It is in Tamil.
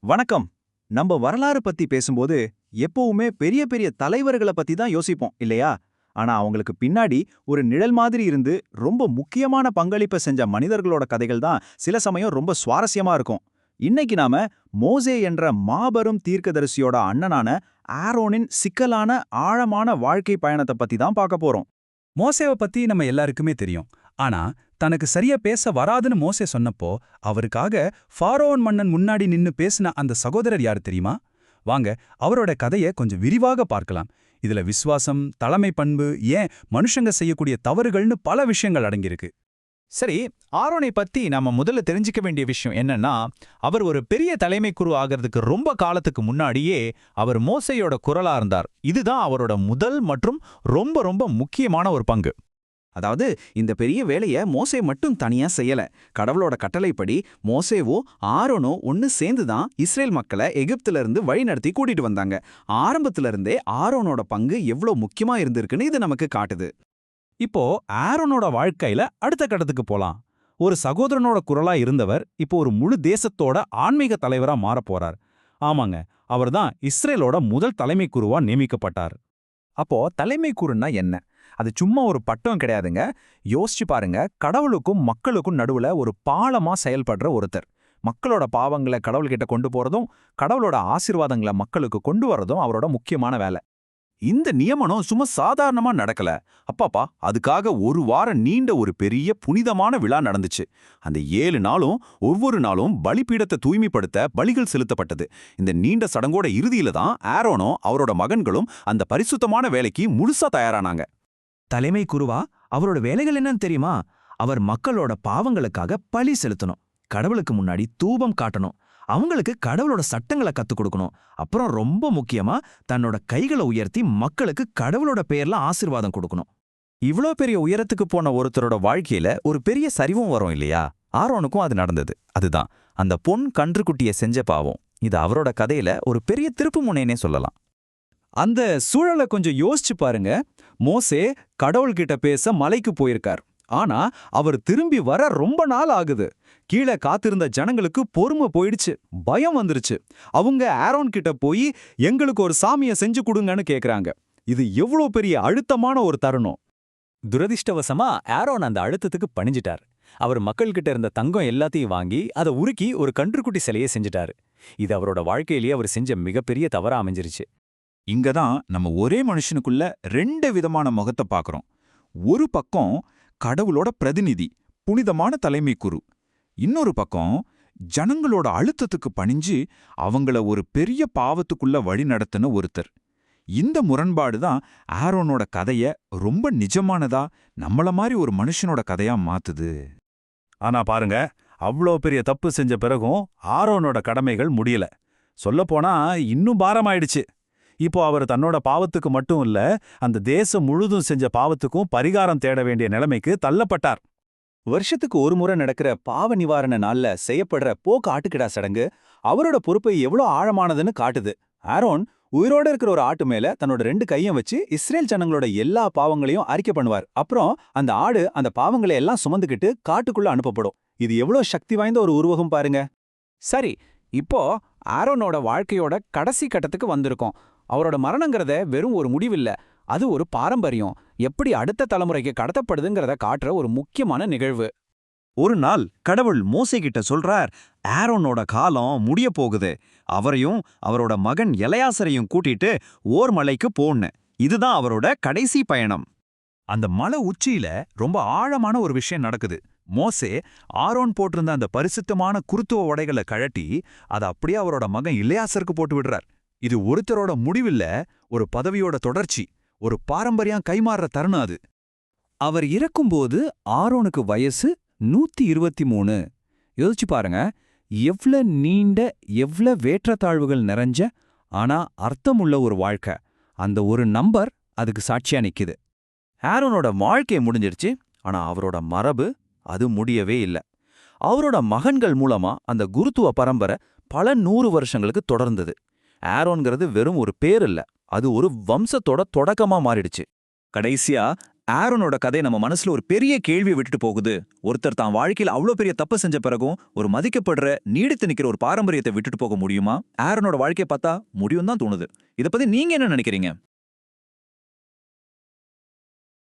வணக்கம். நம்ம வரலாறு பத்தி பேசும்போது எப்பவுமே பெரிய பெரிய தலைவர்களை பத்தி தான் யோசிப்போம் இல்லையா? ஆனா அவங்களுக்கு பின்னாடி ஒரு நிழல் மாதிரி இருந்து ரொம்ப முக்கியமான பங்களிப்பை செஞ்ச மனிதர்களோட கதைகள் தான் சில சமயம் ரொம்ப சுவாரஸ்யமா இருக்கும். இன்னைக்கு நாம மோசே என்ற மாபெரும் தீர்க்கதரிசியோட அண்ணனான ஆரோனின் சிக்கலான ஆழமான வாழ்க்கை பயணத்தை பத்தி தான் பார்க்க போறோம். மோசேவ பத்தி நம்ம எல்லாருக்குமே தெரியும். ஆனா தனக்கு சரியா பேச வராதுன்னு மோசே சொன்னப்போ அவருக்காக ஃபாரோன் மன்னன் முன்னாடி நின்னு பேசின அந்த சகோதரர் யாரு தெரியுமா? வாங்க அவரோட கதைய கொஞ்சம் விரிவாக பார்க்கலாம். இதுல விசுவாசம், தலைமை பண்பு, ஏன் மனுஷங்க செய்யக்கூடிய தவறுகள்னு பல விஷயங்கள் அடங்கியிருக்கு. சரி, ஆரோனை பத்தி நாம முதல்ல தெரிஞ்சுக்க வேண்டிய விஷயம் என்னன்னா, அவர் ஒரு பெரிய தலைமை குரு ஆகிறதுக்கு ரொம்ப காலத்துக்கு முன்னாடியே அவர் மோசேயோட குரலா இருந்தார். இதுதான் அவரோட முதல் மற்றும் ரொம்ப ரொம்ப முக்கியமான ஒரு பங்கு. அதாவது இந்த பெரிய வேலைய மோசே மட்டும் தனியா செய்யல. கடவுளோட கட்டளைப்படி மோசேவோ ஆரோனோ ஒன்னு சேர்ந்து தான் இஸ்ரேல் மக்களை எகிப்துல இருந்து வழிநடத்தி கூட்டிட்டு வந்தாங்க. ஆரம்பத்துல இருந்தே ஆரோனோட பங்கு எவ்வளவு முக்கியமா இருந்திருக்குன்னு இது நமக்கு காட்டுது. இப்போ ஆரோனோட வாழ்க்கையில அடுத்த கட்டத்துக்கு போலாம். ஒரு சகோதரனோட குரலா இருந்தவர் இப்போ ஒரு முழு தேசத்தோட ஆன்மீக தலைவரா மாறப் போறார். ஆமாங்க, அவர்தான் இஸ்ரேலோட முதல் தலைமை குருவா நியமிக்கப்பட்டார். அப்போ தலைமை குருன்னா என்ன? அது சும்மா ஒரு பட்டம் கிடையாதுங்க. யோசிச்சு பாருங்க, கடவுளுக்கும் மக்களுக்கும் நடுவுல ஒரு பாலமா செயல்படுற ஒருத்தர். மக்களோட பாவங்களை கடவுள்கிட்ட கொண்டு போறதும், கடவுளோட ஆசீர்வாதங்களை மக்களுக்கு கொண்டு வரதும் அவரோட முக்கியமான வேலை. இந்த நியமனம் சும்மா சாதாரணமா நடக்கல. அப்பாப்பா, அதுக்காக ஒரு வாரம் நீண்ட ஒரு பெரிய புனிதமான விழா நடந்துச்சு. அந்த 7 நாளும் ஒவ்வொரு நாளும் பலிபீடத்தை தூய்மைப்படுத்த பலிகள் செலுத்தப்பட்டது. இந்த நீண்ட சடங்கோட இறுதியில தான் ஆரோனும் அவரோட மகன்களும் அந்த பரிசுத்தமான வேலைக்கு முழுசா தயாரானாங்க. தலைமை குருவா அவரோட வேலைகள் என்னன்னு தெரியுமா? அவர் மக்களோட பாவங்களுக்காக பலி செலுத்தணும், கடவுளுக்கு முன்னாடி தூபம் காட்டணும், அவங்களுக்கு கடவுளோட சட்டங்களை கத்துக் கொடுக்கணும். அப்புறம் ரொம்ப முக்கியமா தன்னோட கைகளை உயர்த்தி மக்களுக்கு கடவுளோட பெயர்ல ஆசீர்வாதம் கொடுக்கணும். இவ்ளோ பெரிய உயரத்துக்கு போன ஒருத்தரோட வாழ்க்கையில ஒரு பெரிய சரிவும் வரும் இல்லையா? ஆரோனுக்கும் அது நடந்தது. அதுதான் அந்த பொன் கன்றுக்குட்டிய செஞ்ச பாவம். இது அவரோட கதையில ஒரு பெரிய திருப்பு முனைனே சொல்லலாம். அந்த சூழலை கொஞ்சம் யோசிச்சு பாருங்க. மோசே கடவுள்கிட்ட பேச மலைக்கு போயிருக்கார். ஆனா அவர் திரும்பி வர ரொம்ப நாள் ஆகுது. கீழே காத்திருந்த ஜனங்களுக்கு பொறுமை போயிடுச்சு, பயம் வந்துருச்சு. அவங்க ஆரோன் கிட்ட போய் எங்களுக்கு ஒரு சாமியை செஞ்சு கொடுங்கன்னு கேக்குறாங்க. இது எவ்வளோ பெரிய அழுத்தமான ஒரு தருணம். துரதிர்ஷ்டவசமா ஆரோன் அந்த அழுத்தத்துக்கு பணிஞ்சிட்டார். அவர் மக்கள்கிட்ட இருந்த தங்கம் எல்லாத்தையும் வாங்கி அதை உருக்கி ஒரு கன்றுக்குட்டி சிலையை செஞ்சிட்டாரு. இது அவரோட வாழ்க்கையிலேயே அவர் செஞ்ச மிகப்பெரிய தவறா அமைஞ்சிருச்சு. இங்கதான் நம்ம ஒரே மனுஷனுக்குள்ள 2 விதமான முகத்தை பார்க்கறோம். ஒரு பக்கம் கடவுளோட பிரதிநிதி, புனிதமான தலைமை குரு. இன்னொரு பக்கம் ஜனங்களோட அழுத்தத்துக்கு பணிஞ்சு அவங்கள ஒரு பெரிய பாவத்துக்குள்ள வழி நடத்தின ஒருத்தர். இந்த முரண்பாடு தான் ஆரோனோட கதைய ரொம்ப நிஜமானதா, நம்மள மாதிரி ஒரு மனுஷனோட கதையா மாத்துது. ஆனா பாருங்க, அவ்வளோ பெரிய தப்பு செஞ்ச பிறகும் ஆரோனோட கடமைகள் முடியல. சொல்லப்போனா இன்னும் பாரமாயிடுச்சு. இப்போ அவர் தன்னோட பாவத்துக்கு மட்டும் இல்ல, அந்த தேசம் முழுதும் செஞ்ச பாவத்துக்கும் பரிகாரம் தேட வேண்டிய நிலைமைக்கு தள்ளப்பட்டார். வருஷத்துக்கு ஒரு முறை நடக்கிற பாவ நிவாரண நாள்ல செய்யப்படுற போக்கு ஆட்டுக்கிடா சடங்கு அவரோட பொறுப்பை எவ்வளோ ஆழமானதுன்னு காட்டுது. ஆரோன் உயிரோட இருக்கிற ஒரு ஆட்டு மேல தன்னோட 2 கையும் வச்சு இஸ்ரேல் ஜனங்களோட எல்லா பாவங்களையும் அறிக்கை பண்ணுவார். அப்புறம் அந்த ஆடு அந்த பாவங்களை எல்லாம் சுமந்துக்கிட்டு காட்டுக்குள்ள அனுப்பப்படும். இது எவ்வளோ சக்தி வாய்ந்த ஒரு உருவகம் பாருங்க. சரி, இப்போ ஆரோனோட வாழ்க்கையோட கடைசி கட்டத்துக்கு வந்திருக்கோம். அவரோட மரணங்கிறத வெறும் ஒரு முடிவில்ல, அது ஒரு பாரம்பரியம். எப்படி அடுத்த தலைமுறைக்கு கடத்தப்படுதுங்கிறத காட்டுற ஒரு முக்கியமான நிகழ்வு. ஒரு நாள் கடவுள் மோசே கிட்ட சொல்றார், ஆரோனோட காலம் முடிய போகுது. அவரையும் அவரோட மகன் எலயாசரையும் கூட்டிட்டு ஓர் மலைக்கு போன்னு. இதுதான் அவரோட கடைசி பயணம். அந்த மலை உச்சியில ரொம்ப ஆழமான ஒரு விஷயம் நடக்குது. மோசே ஆரோன் போட்டிருந்த அந்த பரிசுத்தமான குருத்துவ உடைகளை கழட்டி அதை அப்படியே அவரோட மகன் இளையாசருக்கு போட்டு விடுறார். இது ஒருத்தரோட முடிவில்ல, ஒரு பதவியோட தொடர்ச்சி, ஒரு பாரம்பரியம் கைமாறுற தருணம் அது. அவர் இறக்கும்போது ஆரோனுக்கு வயசு 123. யோசிச்சு பாருங்க, எவ்ள நீண்ட, எவ்ள வேற்றத்தாழ்வுகள் நிறைஞ்ச ஆனா அர்த்தமுள்ள ஒரு வாழ்க்கை. அந்த ஒரு நம்பர் அதுக்கு சாட்சியா நிக்குது. ஆரோனோட வாழ்க்கை முடிஞ்சிருச்சு, ஆனா அவரோட மரபு அது முடியவே இல்ல. அவரோட மகன்கள் மூலமா அந்த குருத்துவ பரம்பரை பல 100 வருஷங்களுக்கு தொடர்ந்தது. ஆரோன்கிறது வெறும் ஒரு பேர் இல்ல, அது ஒரு வம்சத்தோட தொடக்கமா மாறிடுச்சு. கடைசியா ஆரோனோட கதை நம்ம மனசுல ஒரு பெரிய கேள்வியை விட்டுட்டு போகுது. ஒருத்தர் தான் வாழ்க்கையில அவ்வளோ பெரிய தப்பு செஞ்ச பிறகும் ஒரு மதிக்கப்படுற நீடித்து நிக்கிற ஒரு பாரம்பரியத்தை விட்டுட்டு போக முடியுமா? ஆரோனோட வாழ்க்கையை பார்த்தா முடியும் தான் தோணுது. இத பத்தி நீங்க என்ன நினைக்கிறீங்க?